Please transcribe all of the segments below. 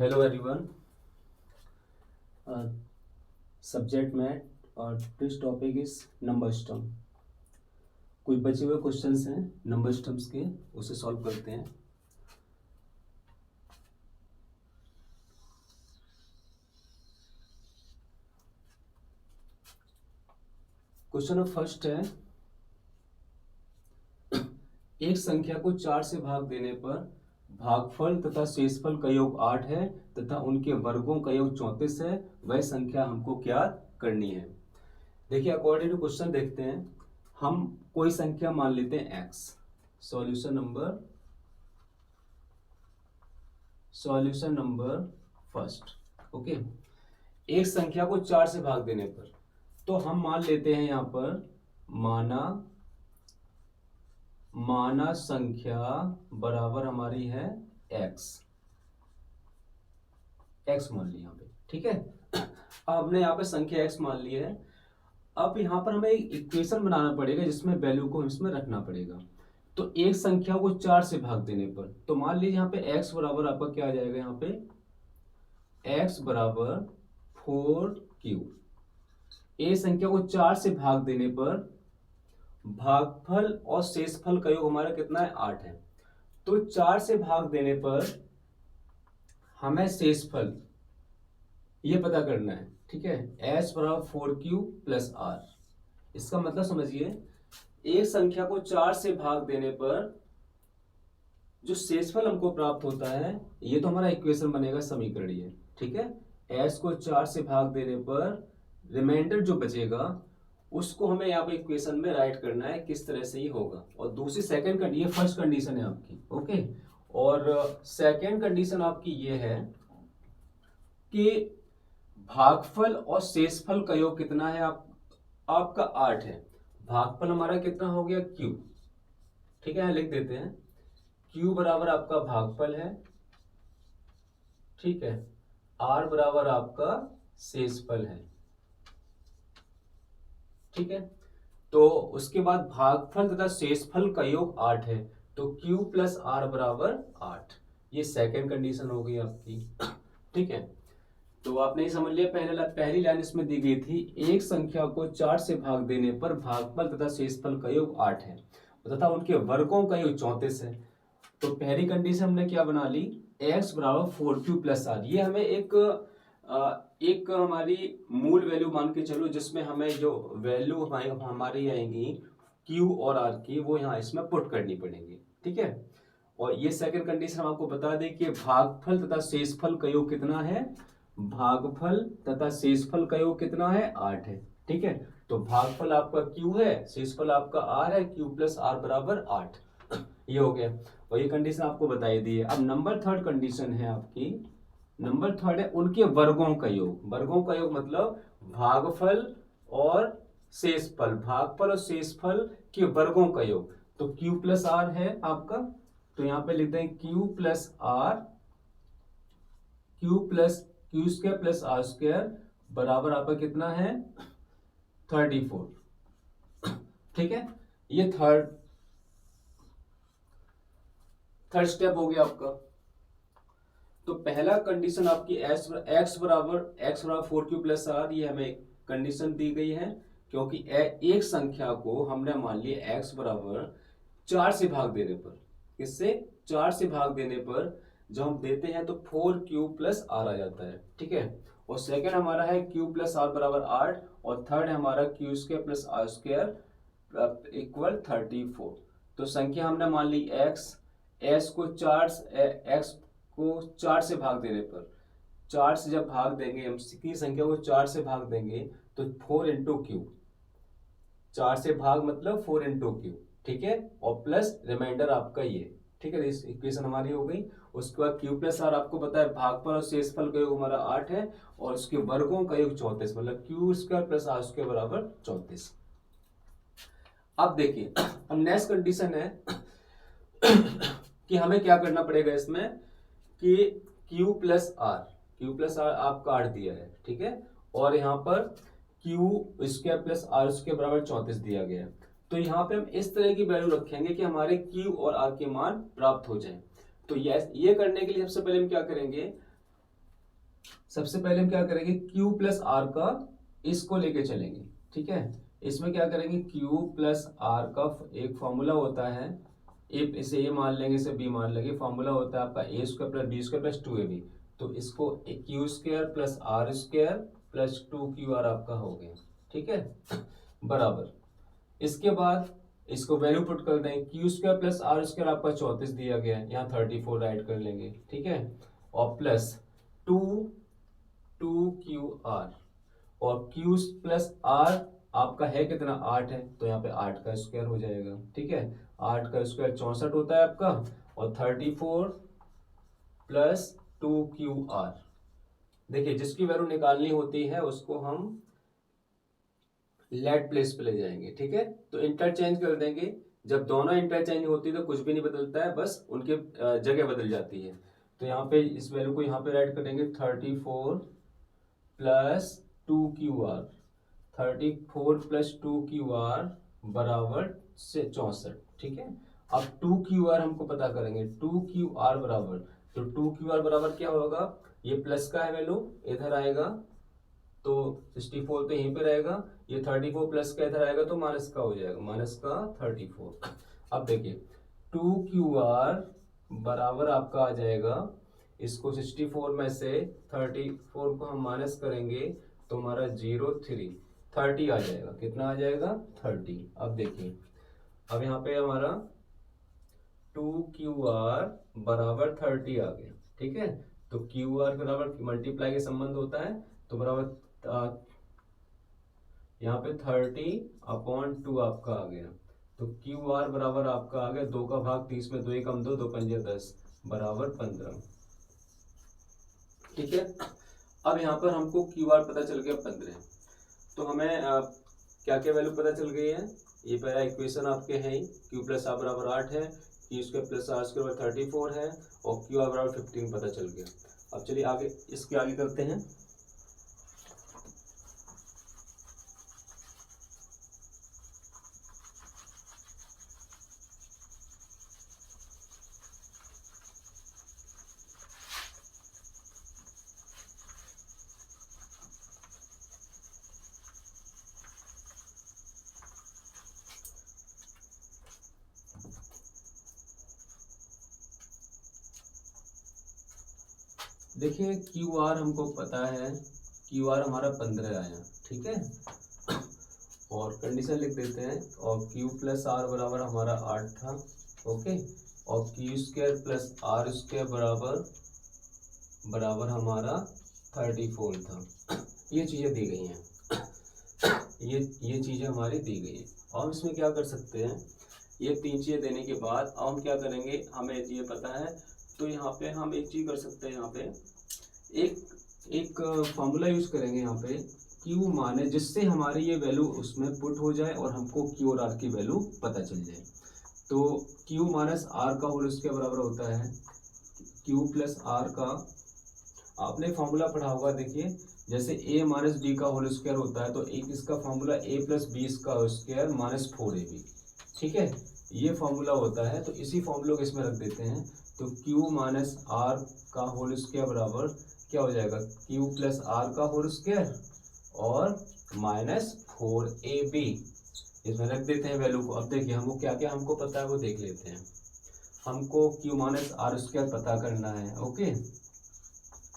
Hello everyone, subject math और this topic is number system. कुछ बचे हुए क्वेश्चंस हैं नंबर सिस्टम्स के, उसे सॉल्व करते हैं। क्वेश्चन फर्स्ट है, एक संख्या को 4 से भाग देने पर भागफल तथा शेषफल का योग 8 है तथा उनके वर्गों का योग 34 है। वह संख्या हमको ज्ञात करनी है। देखिए, अकॉर्डिंग टू क्वेश्चन देखते हैं। हम कोई संख्या मान लेते हैं x। Solution number first. Okay, एक संख्या को 4 से भाग देने पर तो हम मान लेते हैं यहां पर माना संख्या बराबर हमारी है x मान ली यहाँ पे। ठीक है, अब हमने यहाँ पे संख्या x मान ली है। अब यहाँ पर हमें एक इक्वेशन बनाना पड़ेगा जिसमें वैल्यू को इसमें रखना पड़ेगा। तो एक संख्या को 4 से भाग देने पर तो मान लीजिए यहाँ पे x बराबर आपका क्या आ जाएगा, यहाँ पे x बराबर 4q। ए संख्या को 4 से भाग देने पर भागफल और शेषफल का योग हमारा कितना है, 8 है। तो 4 से भाग देने पर हमें शेषफल ये पता करना है। ठीक है, s बराबर 4q प्लस r। इसका मतलब समझिए, एक संख्या को 4 से भाग देने पर जो शेषफल हमको प्राप्त होता है, ये तो हमारा इक्वेशन बनेगा, समीकरण ये। ठीक है, s को 4 से भाग देने पर रिमाइंडर जो बचेगा उसको हमें यहाँ पे इक्वेशन में राइट करना है, किस तरह से ये होगा। और दूसरी सेकंड ये फर्स्ट कंडीशन है आपकी। ओके, और सेकंड कंडीशन आपकी ये है कि भागफल और शेषफल का योग कितना है, आपका 8 है। भागफल हमारा कितना हो गया, q। ठीक है, लिख देते हैं, q बराबर आपका भागफल है। ठीक है, r बराबर आपका शेषफल है। ठीक है, तो उसके बाद भागफल तथा शेषफल का योग 8 है, तो q प्लस r बराबर 8। ये सेकंड कंडीशन हो गई आपकी। ठीक है, तो आपने समझ लिया, पहली लाइन इसमें दी गई थी, एक संख्या को 4 से भाग देने पर भागफल तथा शेषफल का योग 8 है तथा उनके वर्गों का योग 34 है। तो पहली कंडीशन हमने क्या बना ली, x बराबर 4q प्लस r। ये हमें एक हमारी मूल वैल्यू मान के चलो, जिसमें हमें जो वैल्यू हमारी आएंगी q और r की, वो यहाँ इसमें पुट करनी पड़ेगी। ठीक है, और ये सेकंड कंडीशन हम आपको बता दें कि भागफल तथा शेषफल का योग कितना है, भागफल तथा शेषफल का योग कितना है, 8 है। ठीक है, तो भागफल आपका q है, शेषफल आपका r है, q प्लस r बराबर 8। ये हो गया, और ये कंडीशन आपको बताई दी है। अब नंबर थर्ड कंडीशन है आपकी, नंबर थर्ड है उनके वर्गों का योग। वर्गों का योग मतलब भागफल और शेषफल, भागफल और शेषफल के वर्गों का योग। तो q प्लस r है आपका, तो यहां पे लिख दें q plus r, q square plus r square बराबर आपका कितना है, 34। ठीक है, ये थर्ड स्टेप हो गया आपका। तो पहला कंडीशन आपकी x बराबर 4q प्लस r, ये हमें कंडीशन दी गई है क्योंकि एक संख्या को हमने मान लिया x बराबर 4 से भाग देने पर, किससे, 4 से भाग देने पर जब हम देते हैं तो 4q प्लस r आ जाता है। ठीक है, और सेकंड हमारा है q प्लस r बराबर 8, और थर्ड है हमारा q square plus r square equal 34। तो संख्या हमने मान ली x को 4 से भाग देने पर, 4 से जब भाग देंगे हम किसी संख्या को 4 से भाग देंगे तो 4 इंटू क्यू, 4 से भाग मतलब 4 इंटू क्यू। ठीक है, और प्लस रिमाइंडर आपका ये। ठीक है, इस इक्वेशन हमारी हो गई। उसके बाद q प्लस r आपको पता है, भागफल और शेषफल का योग हमारा 8 है और उसके वर्गों का योग 34, मतलब q square plus r square बराबर 34। अब देखिए, अब नेक्स्ट कंडीशन है कि हमें क्या करना पड़ेगा इसमें, कि q प्लस r आप काट दिया है। ठीक है, और यहाँ पर q square plus r square बराबर 34 दिया गया है। तो यहाँ पे हम इस तरह की वैल्यू रखेंगे कि हमारे q और r के मान प्राप्त हो जाए। तो ये करने के लिए सबसे पहले हम क्या करेंगे, सबसे पहले हम क्या करेंगे, Q प्लस आर का इसको लेके चलेंगे, ठीक है। इसमें क्या करेंगे, Q प्लस आर का एक फॉर्मूला होता है, इसे ए मान लेंगे, इसे बी मान लेंगे। फॉर्मूला होता है आपका ए square plus B square plus 2ab। तो इसको q square plus are square plus 2QR आपका हो गया, ठीक है, बराबर। इसके बाद इसको वैल्यू पुट कर दें, Q square plus are square आपका 34 दिया गया है, यहाँ 34 राइट कर लेंगे, ठीक है, और प्लस 2QR, और क्यू प्लस आर आपका है कितना, 8 है, तो यहाँ पे 8 का स्क्वायर हो जाएगा, ठीक है। 8 का स्क्वायर 64 होता है आपका, और 34 प्लस 2QR। देखिए जिसकी वैल्यू निकालनी होती है उसको हम लेट प्लेस पे ले जाएंगे, ठीक है। तो इंटरचेंज कर देंगे, जब दोनों इंटरचेंज होती है तो कुछ भी नहीं बदलता है, बस उनके जगह बदल जाती है। तो यहाँ पे इस वैल्यू को यहाँ पे राइट करेंगे, 34 प्लस 2QR, 34 प्लस 2QR बराबर से 64, ठीक है। अब 2QR हमको पता करेंगे, 2QR बराबर, तो 2QR बराबर क्या होगा, ये प्लस का है वैल्यू, इधर आएगा तो 64 तो यहीं पे रहेगा, ये 34 प्लस का इधर आएगा तो माइनस का हो जाएगा, माइनस का 34। अब देखिए 2QR बराबर आपका आ जाएगा, इसको 64 में से 34 को हम माइनस करेंगे तो हमारा 30 आ जाएगा, कितना आ जाएगा, 30। अब देखिए, अब यहाँ पे हमारा 2QR बराबर 30 आ गया, ठीक है। तो QR बराबर मल्टीप्लाई के संबंध होता है, तो बराबर यहाँ पे 30/2 आपका आ गया। तो QR बराबर आपका आ गया, 2 का भाग 30 में 2 कम 2, 2 पंजे 10 बराबर 15, ठीक है। अब यहाँ पर हमको QR पता चल गया 15, तो हमें क्या क्या वैल्यू पता चल गई है, ये पहला इक्वेशन आपके है ही, Q प्लस आर बराबर 8 है, Q square plus are square 34 है, और QR बराबर 15 पता चल गया। अब चलिए आगे, इसके आगे करते हैं। देखिए QR हमको पता है, QR हमारा 15 आया, ठीक है, और कंडीशन लिख देते हैं, और Q प्लस आर बराबर हमारा 8 था, ओके, और Q square plus are square बराबर हमारा 34 था। ये चीज़ें दी गई हैं, ये चीज़ें हमारी दी गई हैं। और हम इसमें क्या कर सकते हैं, ये 3 चीज़ें देने के बाद अब हम क्या करेंगे, हमें ये पता है, तो यहाँ पे हम एक चीज़ कर सकते हैं, यहाँ पे एक फॉर्मूला यूज करेंगे यहाँ पे, Q माने, जिससे हमारी ये वैल्यू उसमें पुट हो जाए और हमको Q और R की वैल्यू पता चल जाए। तो Q माइनस आर का होल इसके बराबर होता है Q प्लस आर का, आपने फॉर्मूला पढ़ा होगा, देखिए जैसे a माइनस बी का होल स्क्वायर होता है, तो एक इसका फॉर्मूला a प्लस बी का स्क्वायर माइनस 4ab, ठीक है, ये फॉर्मूला होता है। तो इसी फॉर्मूला को इसमें रख देते हैं, तो Q माइनस आर का होल स्क्वायर बराबर क्या हो जाएगा, Q प्लस आर का होल स्क्वायर और माइनस 4ab, इसमें रख देते हैं वैल्यू को। अब देखिए हमको क्या क्या हमको पता है वो देख लेते हैं। हमको Q माइनस आर स्क्वायर पता करना है, ओके,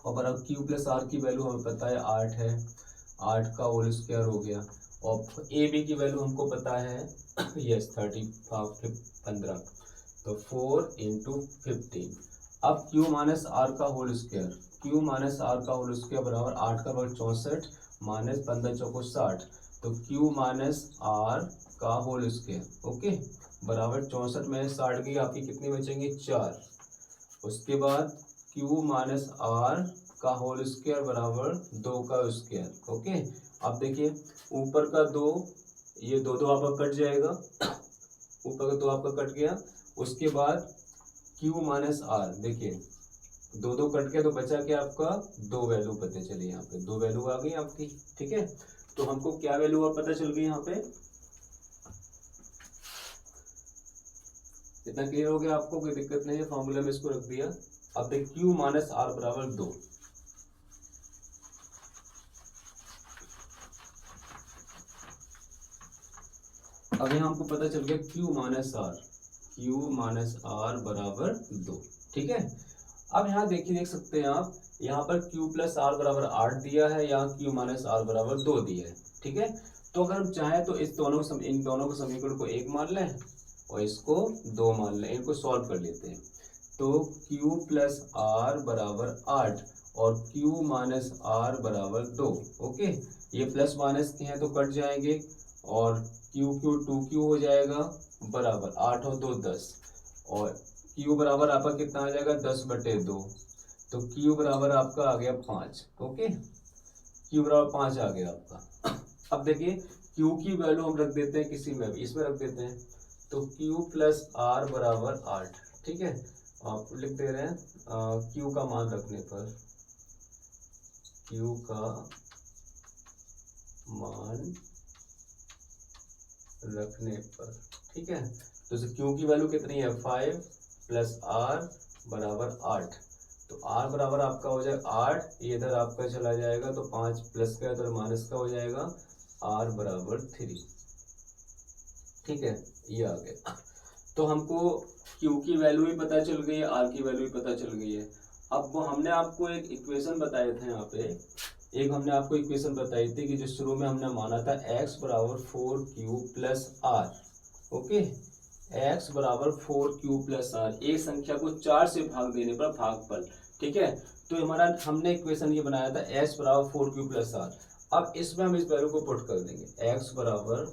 और बराबर Q प्लस आर की वैल्यू हमें पता है 8 है, 8 का होल स्क्वायर हो गया, और ए बी की वैल्यू हमको पता है यस 15, तो 4 × 15। अब Q माइनस आर का whole square, Q minus R का होल स्क्वायर बराबर 8 का वर्ग 64 माइनस 15 चौको 60, तो Q माइनस आर का होल स्क्वायर, ओके, बराबर 64 में 60 की आपकी कितनी बचेंगी, 4। उसके बाद Q माइनस आर का होल स्क्वायर बराबर 2 का स्क्वायर, ओके। अब देखिए ऊपर का 2, ये 2 आपका कट जाएगा, ऊपर का 2 आपका कट गया। उसके बाद Q माइनस आर, देखिए 2 कट गया तो बचा क्या आपका, 2 वैल्यू पता चली, यहाँ पे 2 वैल्यू आ गई आपकी, ठीक है। तो हमको क्या वैल्यू और पता चल गई यहाँ पे, इतना क्लियर हो गया आपको, कोई दिक्कत नहीं है, फॉर्मूला में इसको रख दिया। अब देख Q माइनस आर बराबर 2, अब यहाँ हमको पता चल गया Q माइनस आर बराबर 2। ठीक है, अब यहाँ देखिए, देख सकते हैं आप, यहाँ पर Q प्लस आर बराबर 8 दिया है, यहाँ Q माइनस आर बराबर 2 दिया है। ठीक है, तो अगर हम चाहें तो इन दोनों के समीकरण को 1 मान लें और इसको 2 मान लें, इनको सॉल्व कर लेते हैं। तो Q प्लस आर बराबर 8 और Q माइनस आर बराबर 2। ओके, ये प्लस माइनस के हैं तो कट जाएंगे और Q 2Q हो जाएगा बराबर 8 और 2 10, और Q बराबर आपका कितना आ जाएगा 10/2, तो Q बराबर आपका आ गया 5। ओके, Q बराबर 5 आ गया आपका। अब देखिए Q की वैल्यू हम रख देते हैं किसी में भी, इसमें रख देते हैं, तो Q प्लस आर बराबर 8। ठीक है, आप लिख दे रहे हैं Q का मान रखने पर, Q का मान रखने पर। ठीक है, तो Q की वैल्यू कितनी है 5 प्लस आर बराबर 8, तो आर बराबर आपका हो जाएगा 8, ये इधर आपका चला जाएगा तो 5 प्लस का इधर माइनस का हो जाएगा, आर बराबर 3। ठीक है, ये आ गया। तो हमको Q की वैल्यू भी पता चल गई है, आर की वैल्यू भी पता चल गई है। अब वो हमने आपको एक इक्वेशन बताए थे यहाँ पे, एक हमने आपको इक्वेशन बताई थी कि जो शुरू में हमने माना था x बराबर 4Q plus are. Okay, x बराबर 4Q प्लस आर, एक संख्या को 4 से भाग देने पर भागफल। ठीक है, तो हमारा हमने इक्वेशन ये बनाया था x बराबर 4Q प्लस आर। अब इसमें हम इस वैल्यू को पुट कर देंगे, x बराबर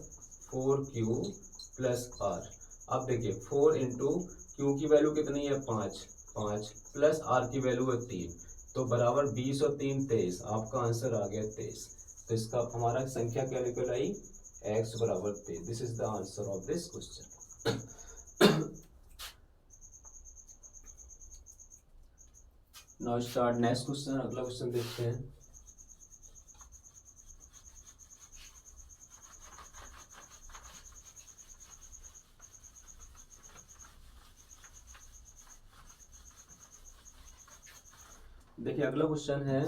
4Q प्लस आर। अब देखिए 4 इंटू Q की वैल्यू कितनी है 5 प्लस आर की वैल्यू है 3, तो बराबर 20 और 3 23, आपका आंसर आ गया 23। तो इसका हमारा संख्या क्या निकल आई, x बराबर 23। This is the answer of this question. Now start next question, अगला क्वेश्चन देखते हैं। देखिए अगला क्वेश्चन है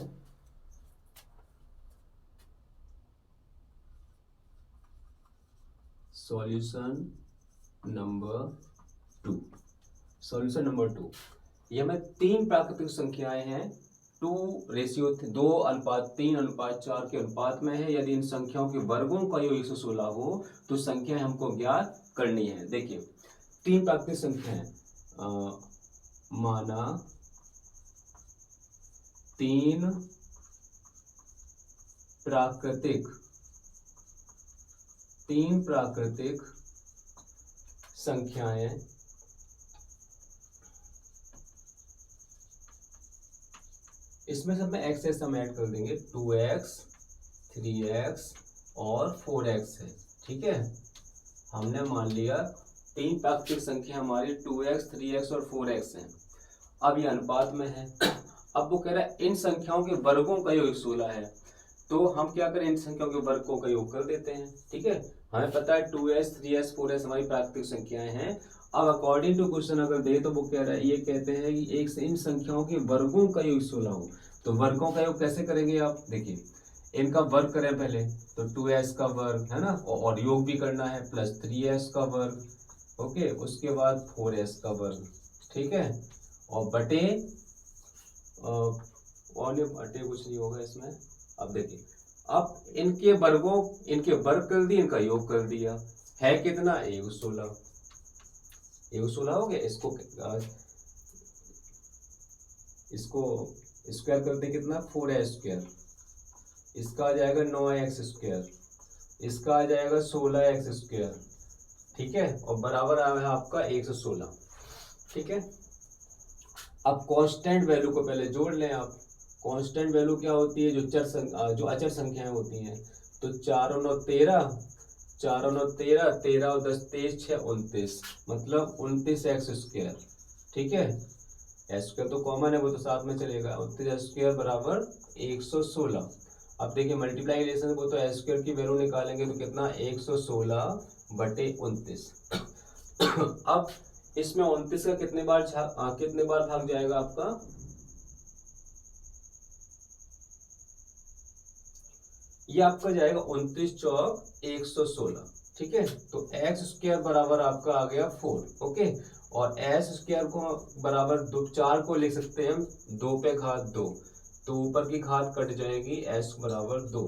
सॉल्यूशन नंबर 2। सॉल्यूशन नंबर 2, ये हमें 3 प्राकृतिक संख्याएं हैं, 2:3:4 के अनुपात में है। यदि इन संख्याओं के वर्गों का योग 116 हो तो संख्याएं हमको ज्ञात करनी है। देखिए 3 प्राकृतिक संख्याएं, माना 3 प्राकृतिक संख्याएं इसमें सब में एक्स हम ऐड कर देंगे, 2x 3x और 4x है। ठीक है, हमने मान लिया 3 प्राकृतिक संख्या हमारी 2x 3x और 4x है। अब ये अनुपात में है। अब वो कह रहा है इन संख्याओं के वर्गों का योग 16 है, तो हम क्या करें, इन संख्याओं के वर्गों का योग कर देते हैं। ठीक है, हमें पता है 2s 3s 4s हमारी प्राकृतिक संख्याएं हैं। अब अकॉर्डिंग टू क्वेश्चन अगर दे तो वो कह रहा है, ये कहते हैं कि एक से इन संख्याओं के वर्गों का योग 16 हो, तो वर्गों का योग कैसे करेंगे आप, देखिए इनका वर्ग करें पहले, तो 2s का वर्ग है ना, और योग भी करना है, प्लस 3s का वर्ग, ओके, उसके बाद 4s का वर्ग। ठीक है, और बटे कुछ नहीं होगा इसमें। अब देखिए, अब इनके वर्ग कर दिए, इनका योग कर दिया, है कितना 116 हो गया। इसको स्क्वायर करते कितना 4x², इसका आ जाएगा 9x², इसका आ जाएगा 16x²। ठीक है, और बराबर आया आपका 116। ठीक है, अब कांस्टेंट वैल्यू को पहले जोड़ लें आप। कांस्टेंट वैल्यू क्या होती है, जो अचर संख्याएं होती हैं, तो 4 और 9 13, 4 और 9 13, 13 और 10 23, 6 29, मतलब 29x²। ठीक है, s² तो कॉमन है, वो तो साथ में चलेगा, 29x² बराबर 116। अब देखिए मल्टीप्लाई रिलेशन, वो तो s² की वैल्यू निकालेंगे तो कितना 116/29। अब इसमें 29 का कितने बार भाग जाएगा आपका, ये आपका जाएगा 29 चौक 116। ठीक है। तो एक्स स्क्वायर बराबर आपका आ गया 4, ओके। और एस स्क्वायर को बराबर 4 को लिख सकते हैं हम 2 पे घात 2, तो ऊपर की घात कट जाएगी, एस बराबर 2,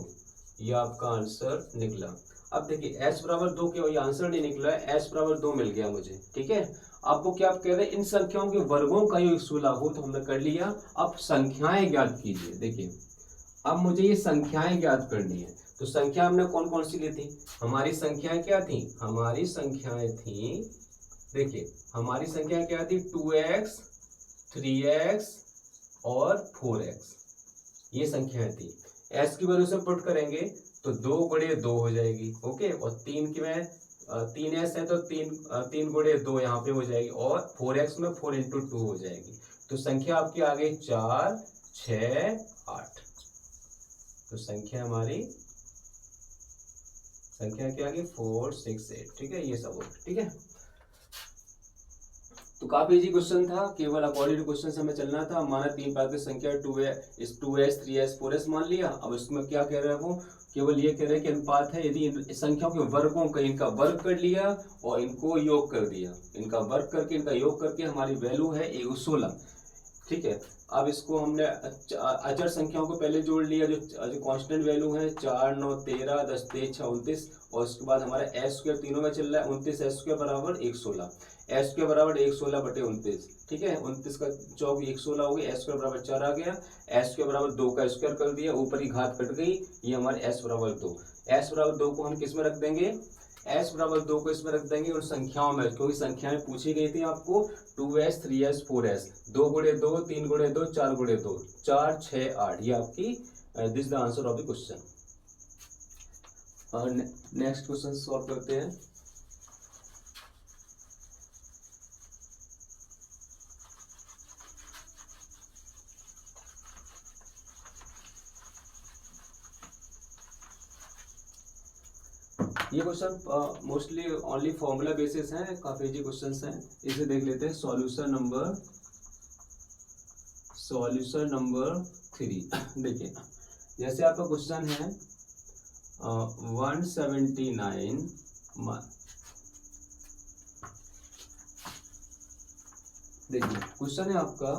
ये आपका आंसर निकला। अब देखिए एस बराबर 2 के ये आंसर नहीं निकला है, एस बराबर 2 मिल गया मुझे, ठीक है। आपको क्या आप कह रहे हैं, इन संख्याओं के वर्गों का योग 16 हो, तो हमने कर लिया। अब संख्याएं ज्ञात कीजिए। देखिए अब मुझे ये संख्याएं ज्ञात करनी है, तो संख्या हमने कौन कौन सी ली थी, हमारी संख्याएं क्या थी, हमारी संख्याएं थी, देखिए हमारी संख्या क्या थी, 2x 3x और 4x, ये संख्याएं थी। s की वैल्यू से पुट करेंगे तो 2 गुणे 2 हो जाएगी, ओके। और 3 की में 3s है तो 3 गुणे 2 यहाँ पे हो जाएगी, और 4x में 4 इंटू 2 हो जाएगी। तो संख्या आपकी आ गई 4 6 8। तो संख्या हमारी संख्या क्या आ गई 4 6 8, ठीक है, ये सब हो, ठीक है। तो काफी इजी क्वेश्चन था, केवल अकॉर्डिंग टू क्वेश्चन से हमें चलना था। हमारा 3 पाद की संख्या 2s 3s 4s मान लिया। अब इसमें क्या कह रहा है वो, केवल ये कह रहा है कि अनुपात है, यदि इन संख्याओं के वर्गों का इनका वर्ग कर लिया और इनको योग कर दिया, इनका वर्ग करके इनका योग करके हमारी वैल्यू है 16, ठीक है। अब इसको हमने अचर संख्याओं को पहले जोड़ लिया, जो कांस्टेंट वैल्यू है 4 9 13 10 23 6 29, और उसके बाद हमारा एस स्क्वायर तीनों में चल रहा है 29, एस स्क्वायर बराबर 116, एस स्क्वायर बराबर 116 बटे 29, ठीक है। 29 का चौक 116 हो गया, एस स्क्वायर बराबर 4 आ गया, एस स्क्वायर बराबर 2 का स्क्वायर कर दिया, ऊपर की घात कट गई, ये हमारे एस बराबर 2। एस बराबर 2 को हम किस में रख देंगे, s बराबर 2 को इसमें रख देंगे, और संख्याओं में, क्योंकि संख्याएं पूछी गई थी आपको 2s 3s 4s, 2 गुणे 2 3 गुणे 2 4 गुणे 2 4 6 8, ये आपकी this the answer of the question. और नेक्स्ट क्वेश्चन सॉल्व करते हैं। ये question mostly only formula basis हैं, काफी इजी क्वेश्चंस हैं, इसे देख लेते हैं। Solution number 3। देखिए जैसे आपका क्वेश्चन है 179, देखिए क्वेश्चन है आपका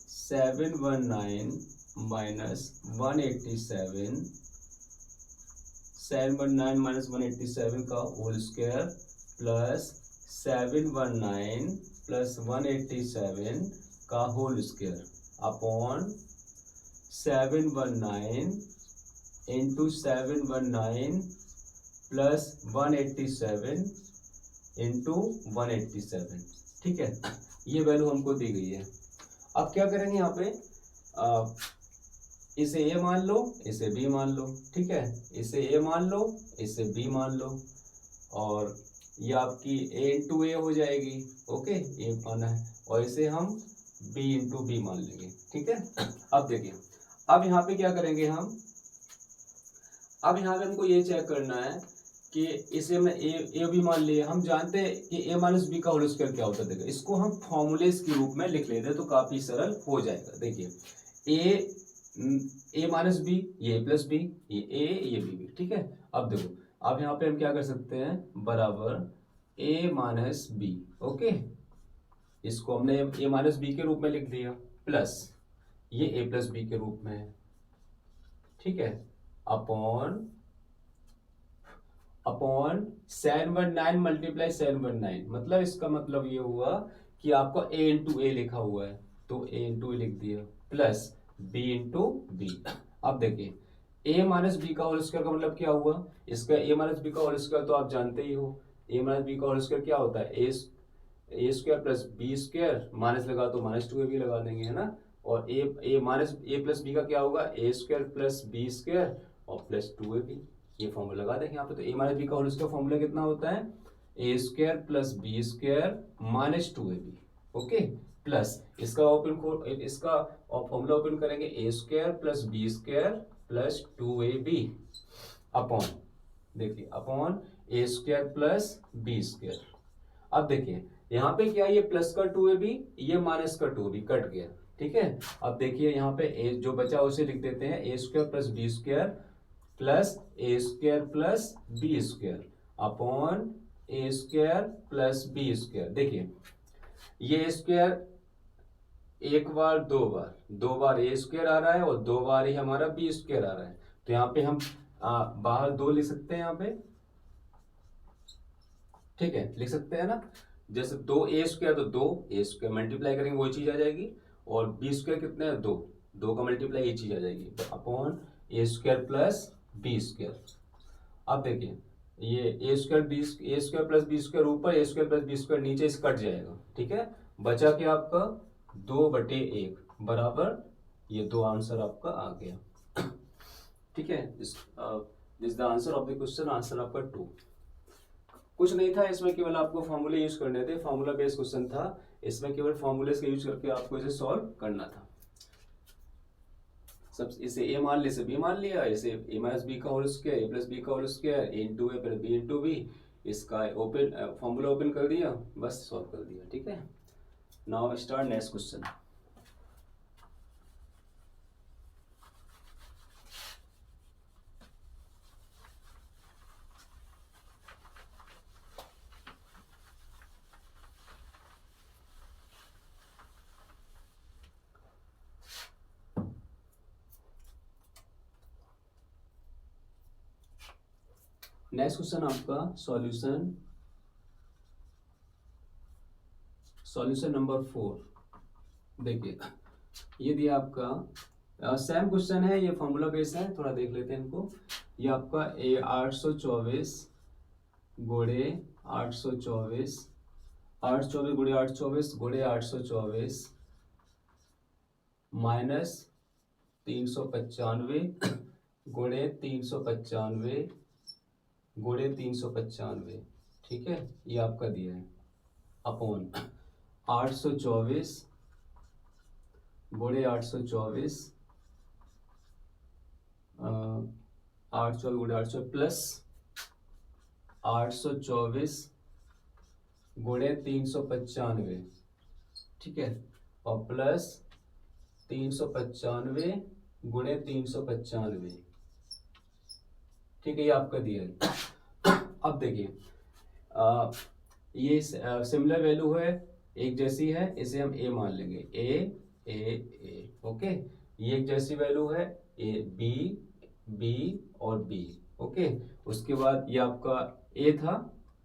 719 माइनस 187, 719 माइनस 187 का होल स्क्वायर प्लस 719 प्लस 187 का whole square upon 719 into 719 plus 187 into 187, ठीक है। ये वैल्यू हमको दी गई है। अब क्या करेंगे यहाँ पे, इसे a मान लो, इसे b मान लो, ठीक है। इसे a मान लो, इसे b मान लो, और ये आपकी a इंटू ए हो जाएगी, ओके, ये माना है, और इसे हम b इंटू बी मान लेंगे, ठीक है। अब देखिए अब यहाँ पे क्या करेंगे हम, अब यहाँ पे हमको ये चेक करना है कि इसे हमने ए भी मान लिया, हम जानते हैं कि a माइनस बी का होल स्क्वायर क्या होता है। देखो इसको हम फॉर्मूलेस के रूप में लिख लेते हैं तो काफी सरल हो जाएगा। देखिए ए माइनस बी, ये प्लस बी, ये ए ये बी, ठीक है। अब देखो अब यहाँ पे हम क्या कर सकते हैं, बराबर ए माइनस बी, ओके, इसको हमने ए माइनस बी के रूप में लिख दिया, प्लस ये ए प्लस बी के रूप में है, ठीक है, अपॉन 719 मल्टीप्लाई 719, मतलब इसका मतलब ये हुआ कि आपका a इंटू ए लिखा हुआ है तो a इंटू ए लिख दिया, प्लस b इंटू बी। अब देखिए a माइनस बी का होल स्क्वायर का मतलब क्या हुआ, इसका a माइनस बी का होल स्क्वायर तो आप जानते ही हो, a माइनस बी का होल स्क्वायर क्या होता है, a square plus B square, minus लगा तो माइनस 2ab लगा देंगे, है ना। और a minus a plus b का क्या होगा, a square plus B square और प्लस 2ab, ये फॉर्मूला लगा देंगे यहाँ पे। तो ए माइनस बी का होल स्क्वायर फॉर्मूला कितना होता है, a square plus B square minus 2ab, okay, plus इसका फॉर्मूला ओपन करेंगे, a square plus B square plus 2ab upon, देखिए अपॉन ए स्क्वायर प्लस बी स्क्वायर। अब देखिए यहाँ पे क्या, ये प्लस का 2ab, ये माइनस का 2ab कट गया, ठीक है। अब देखिए यहाँ पे ए जो बचा उसे लिख देते हैं, a square plus B square, plus a square plus B square upon A square plus B square. देखिए ये स्क्वायर एक बार दो बार ए स्क्वायर आ रहा है और दो बार ही हमारा बी स्क्वायर आ रहा है, तो यहाँ पे हम बाहर दो लिख सकते हैं यहाँ पे, ठीक है, लिख सकते हैं ना। जैसे दो ए स्क्वायर तो दो ए स्क्वायर मल्टीप्लाई करेंगे वही चीज आ जाएगी, और बी स्क्वायर कितने हैं दो, दो का मल्टीप्लाई ये चीज आ जाएगी अपॉन ए स्क्वायर प्लस बी स्क्वायर। अब देखिए ये ए स्क्वायर प्लस बी स्क्वायर ऊपर, ए स्क्वायर प्लस बी स्क्वायर नीचे, इस कट जाएगा, ठीक है। बचा क्या आपका 2/1 बराबर, ये दो आंसर आपका आ गया, ठीक है। This the answer of the question, answer आपका 2। कुछ नहीं था इसमें, केवल आपको फॉर्मूले यूज करने थे, फॉर्मूला बेस्ड क्वेश्चन था, इसमें केवल फॉर्मूले का यूज करके आपको इसे सॉल्व करना था। सब इसे ए मान लिया, इसे बी मान लिया, इसे ए माइनस बी का होल स्क्वायर, ए प्लस बी का whole square, A into a plus b into B, इसका ओपन फॉर्मूला ओपन कर दिया, बस सॉल्व कर दिया, ठीक है। Now start next question. Next question आपका सॉल्यूशन नंबर 4। देखिए ये दिया आपका सेम क्वेश्चन है, ये फॉर्मूला बेस है, थोड़ा देख लेते हैं इनको। ये आपका 824 गुणे 824, 824 गुणे 824 गुणे 824 माइनस 395 गुणे 395 गुणे 395, ठीक है, ये आपका दिया है अपॉन 824 गुणे 824 824 गुणे 824 प्लस 824 गुणे 395, ठीक है, और प्लस 395 गुणे 395, ठीक है, ये आपका दिया है। अब देखिए ये सिमिलर वैल्यू है, एक जैसी है, इसे हम ए मान लेंगे, ए ओके। ये एक जैसी वैल्यू है, ए बी और बी, ओके। उसके बाद ये आपका ए था,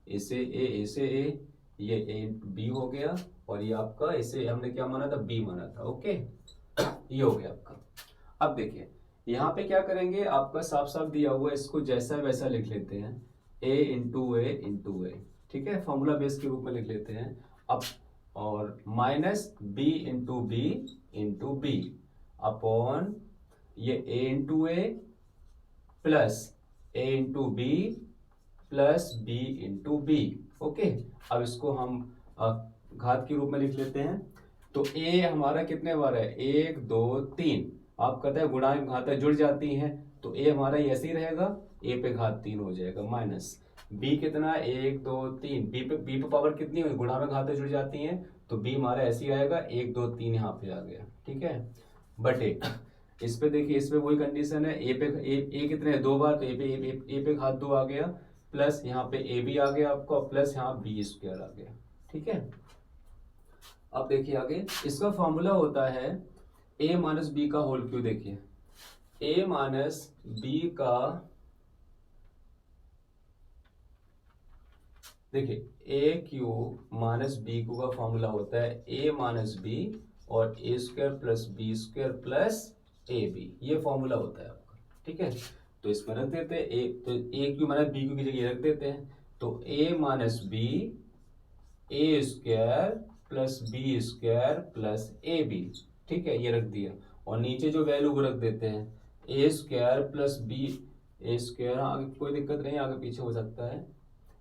इसे ए, ये ए बी हो गया, और ये आपका इसे हमने क्या माना था, बी माना था, ओके। ये हो गया आपका। अब देखिए यहाँ पे क्या करेंगे, आपका साफ साफ दिया हुआ है, इसको जैसा वैसा लिख लेते हैं, ए इंटू ए, ठीक है, फॉर्मूला बेस के रूप में लिख लेते हैं। अब और minus b into b upon ये a into a plus a into b plus b into b, okay. अब इसको हम घात के रूप में लिख लेते हैं। तो ए हमारा कितने बार है, 1 2 3, आप कहते हैं गुणा घातें जुड़ जाती हैं, तो ए हमारा ऐसे ही रहेगा, ए पे घात 3 हो जाएगा, माइनस बी कितना 1 2 3, बी पे पावर कितनी हुई, गुणा में घातें जुड़ जाती हैं, तो बी हमारा ऐसे ही आएगा, 1 2 3 यहाँ पे आ गया, ठीक है, बटे इस पे देखिए, इस पे वही कंडीशन है, ए पे ए कितने दो बार, तो ए पे घात 2 आ गया, प्लस यहाँ पे ए भी आ गया आपको, प्लस यहाँ बी स्क्वायर आ गया, ठीक है। अब देखिए आगे, इसका फॉर्मूला होता है ए माइनस बी का होल क्यूब। देखिए ए माइनस बी का, देखिए a cube minus b cube का फॉर्मूला होता है ए माइनस बी और a square plus B square plus a b, ये फॉर्मूला होता है आपका, ठीक है। तो इसमें रख देते हैं a cube minus b cube की जगह रख देते हैं, तो a minus b a square plus B square plus a b, ठीक है, ये रख दिया, और नीचे जो वैल्यू को रख देते हैं a square plus B a square, आगे कोई दिक्कत नहीं, आगे पीछे हो सकता है,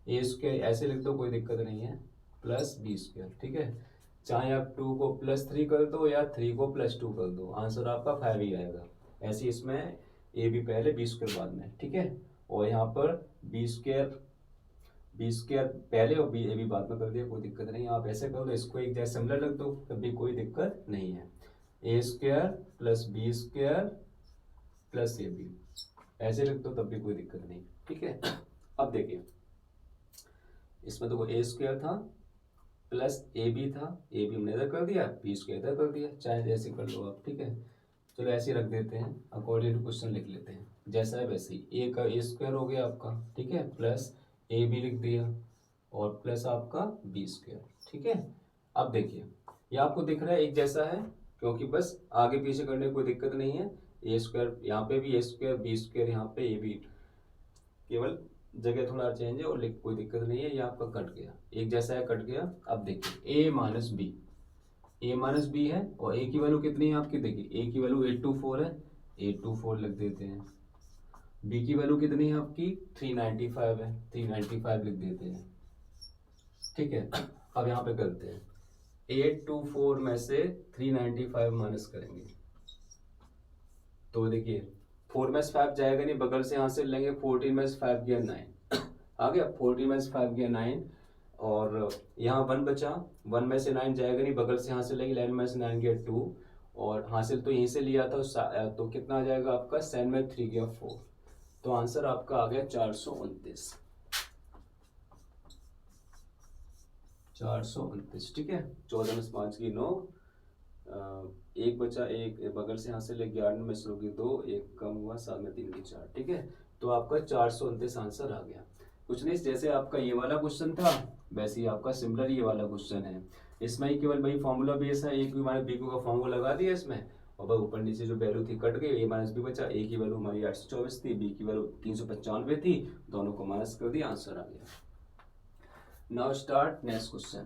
ए स्क्वायर ऐसे लिख दो, कोई दिक्कत नहीं है, प्लस बी स्क्वायर, ठीक है। चाहे आप 2 को +3 कर दो या 3 को +2 कर दो, आंसर आपका 5 ही आएगा। ऐसे इसमें ए बी पहले बी स्क्वायर बाद में, ठीक है, और यहाँ पर बी स्क्वायर पहले और ए बी बाद में कर दिया, कोई दिक्कत नहीं, आप ऐसे कर दो, इसको एक जैसे सिमिलर रख दो, तब भी कोई दिक्कत नहीं है। A square plus B square plus a b, ऐसे लिख दो तब भी कोई दिक्कत नहीं, ठीक है। अब देखिए इसमें देखो ए स्क्वायर था प्लस ए बी था, ए बी हमने इधर कर दिया, बी स्क्वायर इधर कर दिया, चाहे जैसे कर लो आप, ठीक है। चलो ऐसे ही रख देते हैं, अकॉर्डिंग टू क्वेश्चन लिख लेते हैं, जैसा है वैसे ही। ए का ए स्क्वायर हो गया आपका, ठीक है, प्लस ए बी लिख दिया और प्लस आपका बी स्क्वायर, ठीक है। अब देखिए ये आपको दिख रहा है एक जैसा है, क्योंकि बस आगे पीछे करने में कोई दिक्कत नहीं है। ए स्क्वायर यहाँ पे भी ए स्क्वायर, बी स्क्वायर यहाँ पे ए बी, केवल जगह थोड़ा चेंज है और लिख कोई दिक्कत नहीं है, ये आपका कट गया, एक जैसा है, कट गया। अब देखिए a minus b, A minus B है और ए की वैल्यू कितनी है आपकी, देखिए ए की वैल्यू 824 है, 824 लिख देते हैं। बी की वैल्यू कितनी है आपकी 395 है, 395 लिख देते हैं, ठीक है। अब यहाँ पे करते हैं 824 में से 395 माइनस करेंगे, तो देखिए 4 में से 5 जाएगा नहीं, बगल से यहाँ से लेंगे, 14 में से 5 गया 9 आ गया, 14 में से 5 गया 9 और यहाँ 1 बचा, 1 में से 9 जाएगा नहीं, बगल से यहाँ से लेंगे, 11 में से 9 गया 2 और हासिल तो यहीं से लिया था, तो कितना आ जाएगा आपका 7 में 3 गया 4, तो आंसर आपका आ गया 429, 429, ठीक है। 14 में 5 की 9, एक बचा, एक बगल से यहाँ से ले 11 में से होगी 2, एक कम हुआ, 7 में 3 की 4, ठीक है। तो आपका 429 आंसर आ गया। कुछ नहीं, जैसे आपका ये वाला क्वेश्चन था वैसे ही आपका सिमिलर ये वाला क्वेश्चन है, इसमें ही केवल भाई फॉर्मूला बेस है, ए क्यू माइनस बी क्यू का फॉर्मूला लगा दिया इसमें और भाई ऊपर नीचे जो वैल्यू थी कट गई, ए माइनस बी बचा, ए की वैल्यू हमारी 824 थी, बी की वैल्यू 395 थी, दोनों को माइनस कर दिया, आंसर आ गया। Now start next question.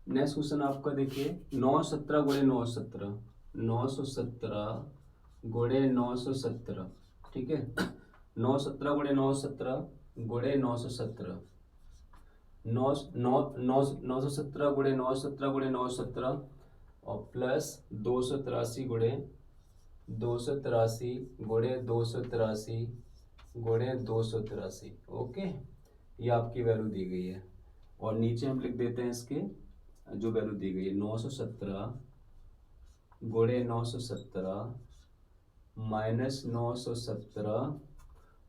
Next question आपका देखिए 917 गुणे 917, 917 गुणे 917, ठीक है। 917 गुणे 917 गुणे 917, 917 गुणे 917 गुणे 917 और प्लस 283 गुणे 283 गुणे 283 गुणे 283, ओके। ये आपकी वैल्यू दी गई है और नीचे हम लिख देते हैं इसके जो वैल्यू दी गई है, 917 गुणे 917 माइनस 917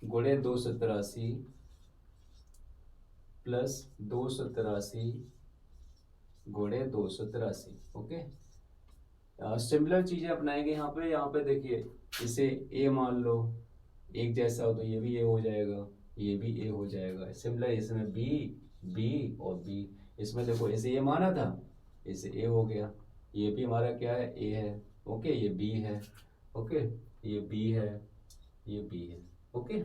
गुणे 283 प्लस 283 गुणे 283, ओके। सिमिलर चीजें अपनाएंगे यहाँ पे देखिए, इसे ए मान लो, एक जैसा हो तो ये भी ए हो जाएगा, ये भी ए हो जाएगा, सिमिलर इसमें बी, बी और बी, इसमें देखो इसे ए माना था, इसे ए हो गया, ये भी हमारा क्या है ए है, ओके, ये बी है, ओके, ये बी है, ये बी है, ओके।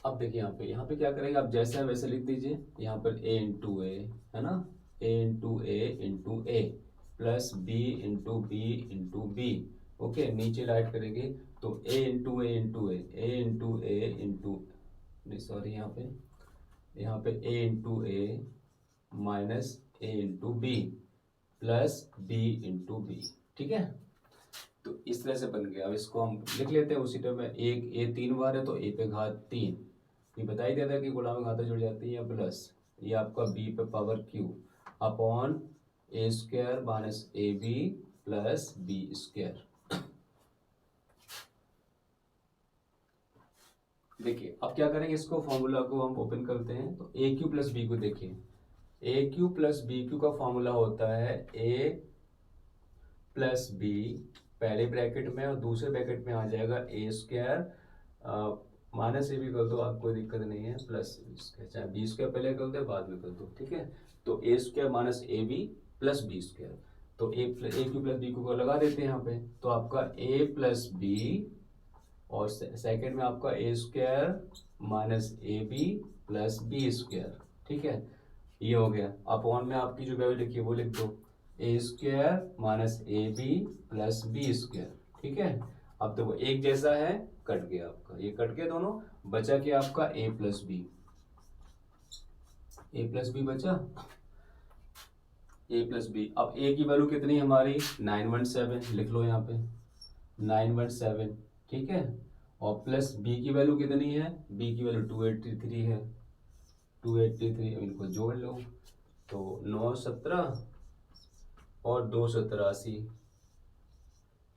अब देखिए यहाँ पे क्या करेंगे आप, जैसे है वैसे लिख दीजिए, यहाँ पर ए इंटू ए है ना, a into a plus b into b, okay. नीचे राइट करेंगे तो a into a into a, a into a into, नहीं सॉरी, यहाँ पे a into a minus a into b plus b into b, ठीक है। तो इस तरह से बन गया। अब इसको हम लिख लेते हैं उसी टाइम में, एक ए 3 बार है तो ए पे घात 3, ये बता ही देता है कि गुणा में घाता जुड़ जाती है, प्लस ये आपका बी पे power Q upon A square minus A B plus B square. देखिए अब क्या करेंगे, इसको फॉर्मूला को हम ओपन करते हैं तो ए क्यू प्लस बी को देखिए, ए क्यू प्लस बी क्यू का फॉर्मूला होता है ए प्लस बी पहले ब्रैकेट में और दूसरे ब्रैकेट में आ जाएगा ए स्क्वायर माइनस ए भी कर दो, आप कोई दिक्कत नहीं है, प्लस चाहे बी स्क्वायर पहले कर दो बाद में कर दो, ठीक है। तो a square minus A B plus B square, तो a cube plus b cube को लगा देते हैं यहाँ पे, तो आपका ए प्लस बी और सेकंड में आपका ए square minus A B plus B square, ठीक है, ये हो गया। अपॉन में आपकी जो वैल्यू लिखी है वो लिख दो, a square minus A B plus B square, ठीक है। अब देखो एक जैसा है, कट गया आपका, ये कट गया दोनों, बचा क्या आपका a plus B, a plus B बचा, a प्लस बी। अब a की वैल्यू कितनी है हमारी 917, लिख लो यहाँ पे 917, ठीक है। और प्लस b की वैल्यू कितनी है, b की वैल्यू 283 है, 283, इनको जोड़ लो तो 917 और 283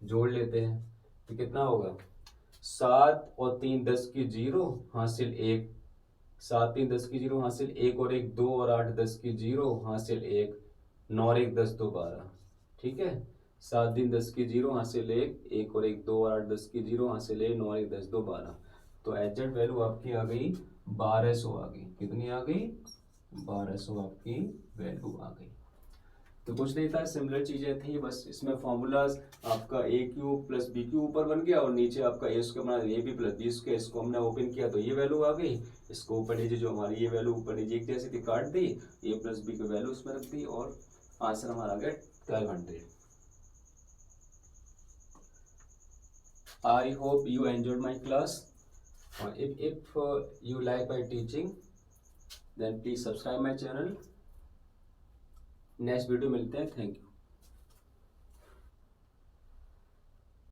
जोड़ लेते हैं तो कितना होगा, 7 और 3 10 की 0 हासिल 1, 7 3 10 की 0 हासिल 1 और 1 2 और 8 10 की 0 हासिल 1, 9 और 1 10 2 12, ठीक है। 7 3 10 की 0 हासिल 1, 1 और 1 2 और 8 10 की 0 हासिल 1, 9 और 1 10 2 12। तो एग्जैक्ट वैल्यू आपकी आ गई 1200 आ गई, कितनी आ गई 1200 आपकी वैल्यू आ गई। तो कुछ नहीं था, सिमिलर चीजें थी, बस इसमें फॉर्मूलाज आपका A cube plus B cube ऊपर बन गया और नीचे आपका ए स्क्वायर बना, A B plus B square, इसको हमने ओपन किया तो ये वैल्यू आ गई, इसको ऊपर नीचे जो हमारी ये वैल्यू ऊपर नीचे एक जैसी थी काट दी, ए प्लस बी की वैल्यू उसमें रख दी और आंसर हमारा आ गया 1200। I hope you enjoyed my class. If you like my teaching, then please subscribe my channel. Next video मिलते हैं, थैंक यू।